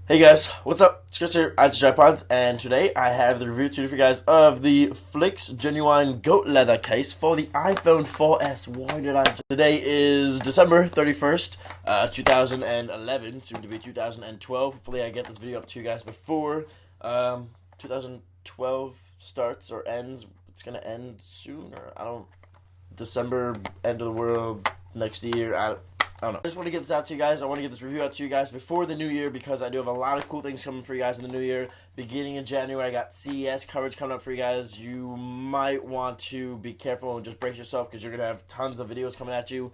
Hey guys, what's up? It's Chris here, iTouchiPodz, and today I have the review to do for you guys of the Flickz genuine goat leather case for the iPhone 4S. Why did I? Today is December 31st, 2011, soon to be 2012. Hopefully I get this video up to you guys before 2012 starts or ends. It's gonna end soon, or December, end of the world, next year, I don't know. I just want to get this out to you guys. I want to get this review out to you guys before the new year because I do have a lot of cool things coming for you guys in the new year. Beginning in January, I got CES coverage coming up for you guys. You might want to be careful and just brace yourself because you're going to have tons of videos coming at you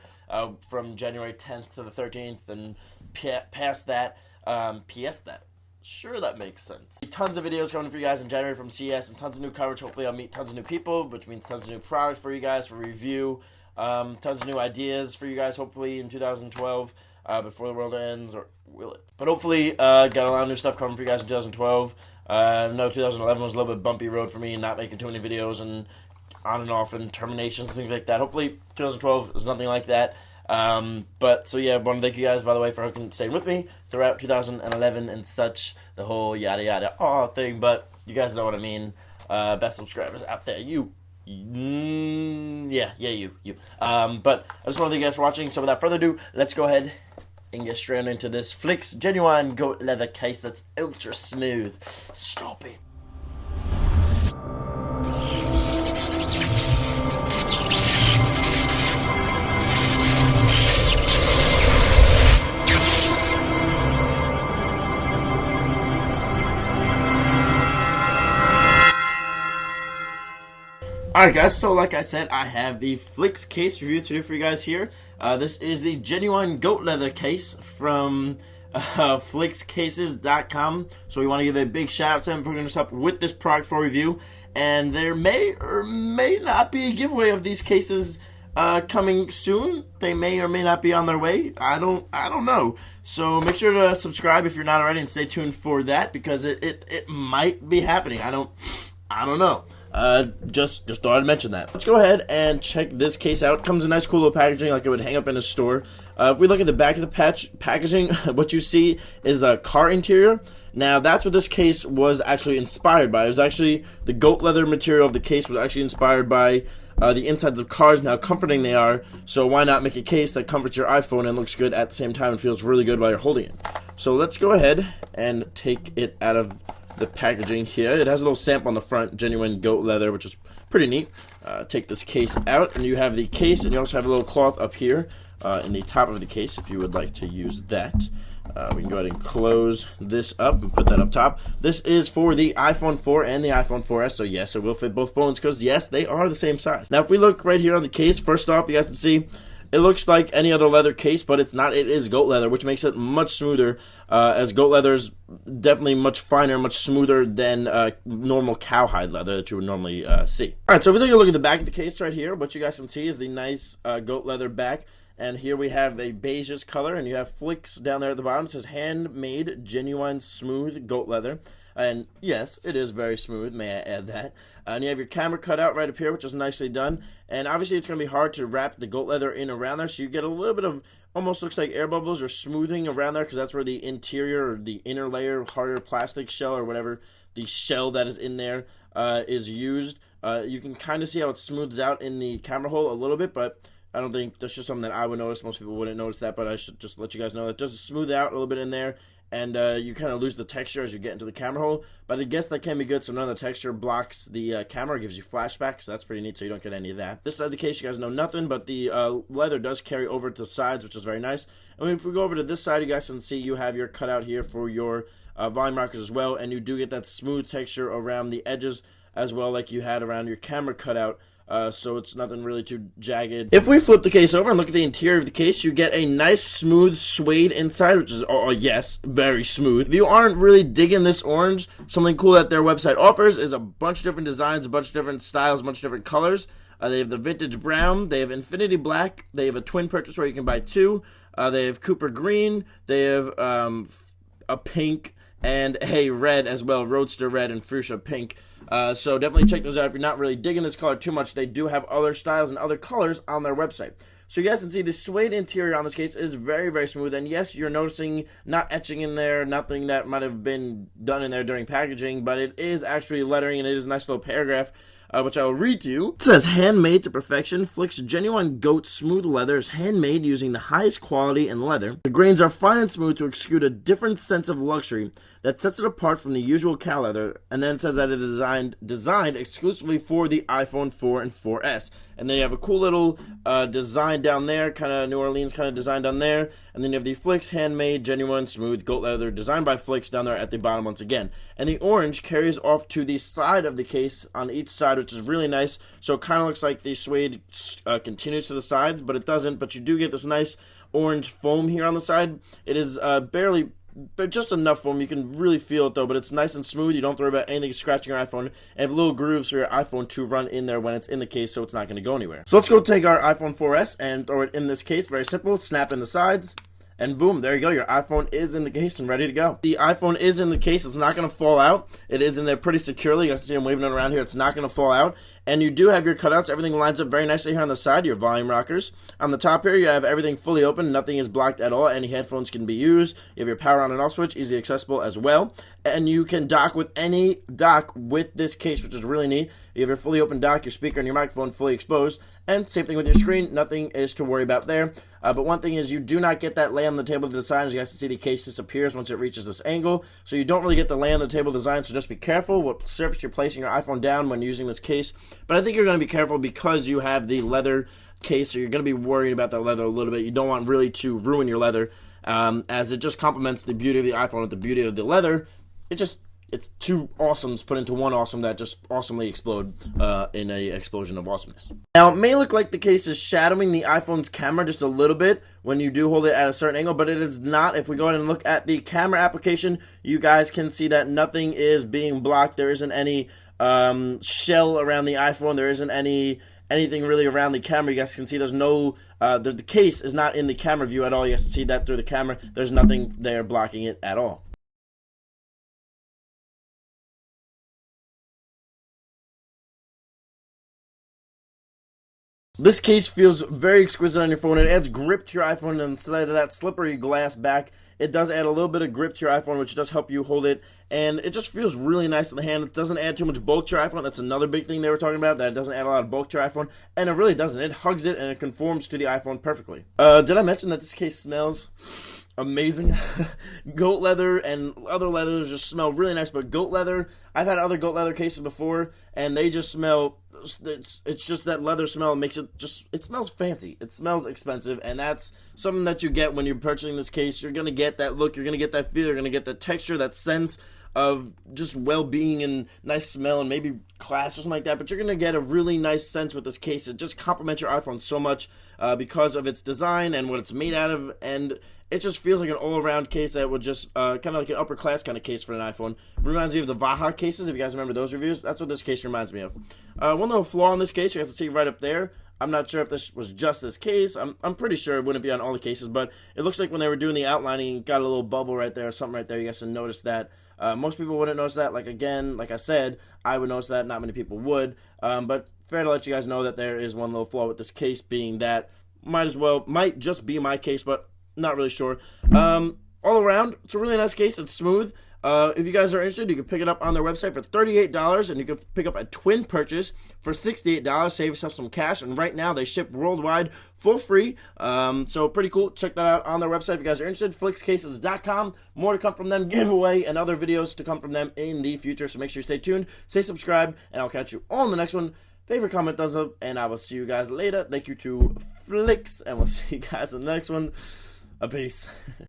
from January 10th to the 13th and past that. Sure, that makes sense. Tons of videos coming for you guys in January from CES and tons of new coverage. Hopefully I'll meet tons of new people, which means tons of new products for you guys for review. Tons of new ideas for you guys, hopefully, in 2012, before the world ends, or will it? But hopefully, got a lot of new stuff coming for you guys in 2012. No, 2011 was a little bit bumpy road for me, not making too many videos, and on and off, and terminations and things like that. Hopefully, 2012 is nothing like that. So yeah, I want to thank you guys, by the way, for staying with me throughout 2011 and such, the whole yada yada thing, but you guys know what I mean. Best subscribers out there, you. You. But I just want to thank you guys for watching. So without further ado, let's go ahead and get straight into this Flickz genuine goat leather case that's ultra smooth. Stop it. Alright guys, so like I said, I have the Flickz case review to do for you guys here. This is the genuine goat leather case from flickzcases.com. So we want to give a big shout out to them for hooking us up with this product for review. And there may or may not be a giveaway of these cases coming soon. They may or may not be on their way. I don't know. So make sure to subscribe if you're not already and stay tuned for that because it might be happening. I don't know. Just thought I'd mention that. Let's go ahead and check this case out. It comes in nice cool little packaging like it would hang up in a store. If we look at the back of the packaging, what you see is a car interior. Now that's what this case was actually inspired by. It was actually the goat leather material of the case was actually inspired by the insides of cars and how comforting they are. So why not make a case that comforts your iPhone and looks good at the same time and feels really good while you're holding it. So let's go ahead and take it out of the packaging here. It has a little stamp on the front, genuine goat leather, which is pretty neat. Take this case out, and you have the case, and you also have a little cloth up here in the top of the case if you would like to use that. We can go ahead and close this up and put that up top. This is for the iPhone 4 and the iPhone 4S, so yes, it will fit both phones because, yes, they are the same size. Now, if we look right here on the case, first off, you guys can see it looks like any other leather case, but it's not. It is goat leather, which makes it much smoother, as goat leather is definitely much finer, much smoother than normal cowhide leather that you would normally see. All right, so if we take a look at the back of the case right here, what you guys can see is the nice goat leather back. And here we have a beigeish color, and you have Flickz down there at the bottom. It says handmade, genuine, smooth goat leather. And yes, it is very smooth, may I add that. And you have your camera cut out right up here, which is nicely done. And obviously it's going to be hard to wrap the goat leather in around there, so you get a little bit of, almost looks like air bubbles or smoothing around there, because that's where the interior or the inner layer, harder plastic shell or whatever, the shell that is in there is used. You can kind of see how it smooths out in the camera hole a little bit, but I don't think that's just something that I would notice. Most people wouldn't notice that, but I should just let you guys know that it does smooth out a little bit in there. And you kind of lose the texture as you get into the camera hole. But I guess that can be good, so none of the texture blocks the camera, gives you flashback, so that's pretty neat, so you don't get any of that. This side of the case, you guys know nothing, but the leather does carry over to the sides, which is very nice. And if we go over to this side, you guys can see you have your cutout here for your volume markers as well, and you do get that smooth texture around the edges as well, like you had around your camera cutout. So it's nothing really too jagged. If we flip the case over and look at the interior of the case, you get a nice smooth suede inside, which is, oh yes, very smooth. If you aren't really digging this orange, something cool that their website offers is a bunch of different designs, a bunch of different styles, a bunch of different colors. They have the vintage brown, they have infinity black, they have a twin purchase where you can buy two, they have Cooper green, they have a pink, and a red as well, roadster red and fuchsia pink. So definitely check those out. If you're not really digging this color too much, they do have other styles and other colors on their website. So you guys can see the suede interior on this case is very, very smooth. And yes, you're noticing not etching in there, nothing that might have been done in there during packaging, but it is actually lettering, and it is a nice little paragraph, which I will read to you. It says, handmade to perfection, Flickz genuine goat smooth leather is handmade using the highest quality in leather. The grains are fine and smooth to exude a different sense of luxury that sets it apart from the usual cow leather. And then it says that it is designed exclusively for the iPhone 4 and 4S. And then you have a cool little design down there, kind of New Orleans kind of design down there. And then you have the Flickz handmade, genuine, smooth goat leather designed by Flickz down there at the bottom once again. And the orange carries off to the side of the case on each side, which is really nice. So it kind of looks like the suede continues to the sides, but it doesn't. But you do get this nice orange foam here on the side. It is but just enough foam. You can really feel it though, but it's nice and smooth. You don't have to worry about anything scratching your iPhone, and have little grooves for your iPhone to run in there when it's in the case, so it's not going to go anywhere. So let's go take our iPhone 4S and throw it in this case. Very simple. Snap in the sides, and boom, there you go. Your iPhone is in the case and ready to go. The iPhone is in the case. It's not going to fall out. It is in there pretty securely. You guys see I'm waving it around here. It's not going to fall out. And you do have your cutouts. Everything lines up very nicely here on the side, your volume rockers. On the top here, you have everything fully open. Nothing is blocked at all. Any headphones can be used. You have your power on and off switch, easily accessible as well. And you can dock with any dock with this case, which is really neat. You have your fully open dock, your speaker and your microphone fully exposed. And same thing with your screen. Nothing is to worry about there. But one thing is you do not get that lay on the table design. As you guys can see, the case disappears once it reaches this angle. So you don't really get the lay on the table design. So just be careful what surface you're placing your iPhone down when using this case. But I think you're going to be careful because you have the leather case. So you're going to be worried about that leather a little bit. You don't want really to ruin your leather, as it just complements the beauty of the iPhone with the beauty of the leather. It's two awesomes put into one awesome that just awesomely explode in an explosion of awesomeness. Now, it may look like the case is shadowing the iPhone's camera just a little bit when you do hold it at a certain angle, but it is not. If we go ahead and look at the camera application, you guys can see that nothing is being blocked. There isn't any shell around the iPhone. There isn't anything really around the camera. You guys can see there's no, the case is not in the camera view at all. You guys can see that through the camera. There's nothing there blocking it at all. This case feels very exquisite on your phone. It adds grip to your iPhone, and instead of that slippery glass back, it does add a little bit of grip to your iPhone, which does help you hold it, and it just feels really nice in the hand. It doesn't add too much bulk to your iPhone. That's another big thing they were talking about, that it doesn't add a lot of bulk to your iPhone, and it really doesn't. It hugs it, and it conforms to the iPhone perfectly. Did I mention that this case smells amazing? Goat leather and other leathers just smell really nice, but goat leather, I've had other goat leather cases before, and they just smell, it's just that leather smell makes it just, it smells fancy, it smells expensive, and that's something that you get when you're purchasing this case. You're going to get that look, you're going to get that feel, you're going to get that texture, that sense of just well-being and nice smell and maybe class or something like that, but you're going to get a really nice sense with this case. It just complements your iPhone so much because of its design and what it's made out of, and it just feels like an all-around case that would just kind of like an upper-class kind of case for an iPhone. It reminds me of the Vaha cases, if you guys remember those reviews. That's what this case reminds me of. One little flaw in this case, you guys can see right up there. I'm not sure if this was just this case. I'm pretty sure it wouldn't be on all the cases, but it looks like when they were doing the outlining, it got a little bubble right there, or something right there. You guys can notice that. Most people wouldn't notice that. Like I said, I would notice that. Not many people would. But fair to let you guys know that there is one little flaw with this case, being that might just be my case, but not really sure. All around, it's a really nice case. It's smooth. If you guys are interested, you can pick it up on their website for $38, and you can pick up a twin purchase for $68. Save yourself some cash, and right now they ship worldwide for free. So pretty cool. Check that out on their website if you guys are interested. Flickzcases.com. More to come from them, giveaway and other videos to come from them in the future. So make sure you stay tuned, stay subscribed, and I'll catch you on the next one. Favorite, comment, thumbs up, and I will see you guys later. Thank you to Flickz, and we'll see you guys in the next one. A peace.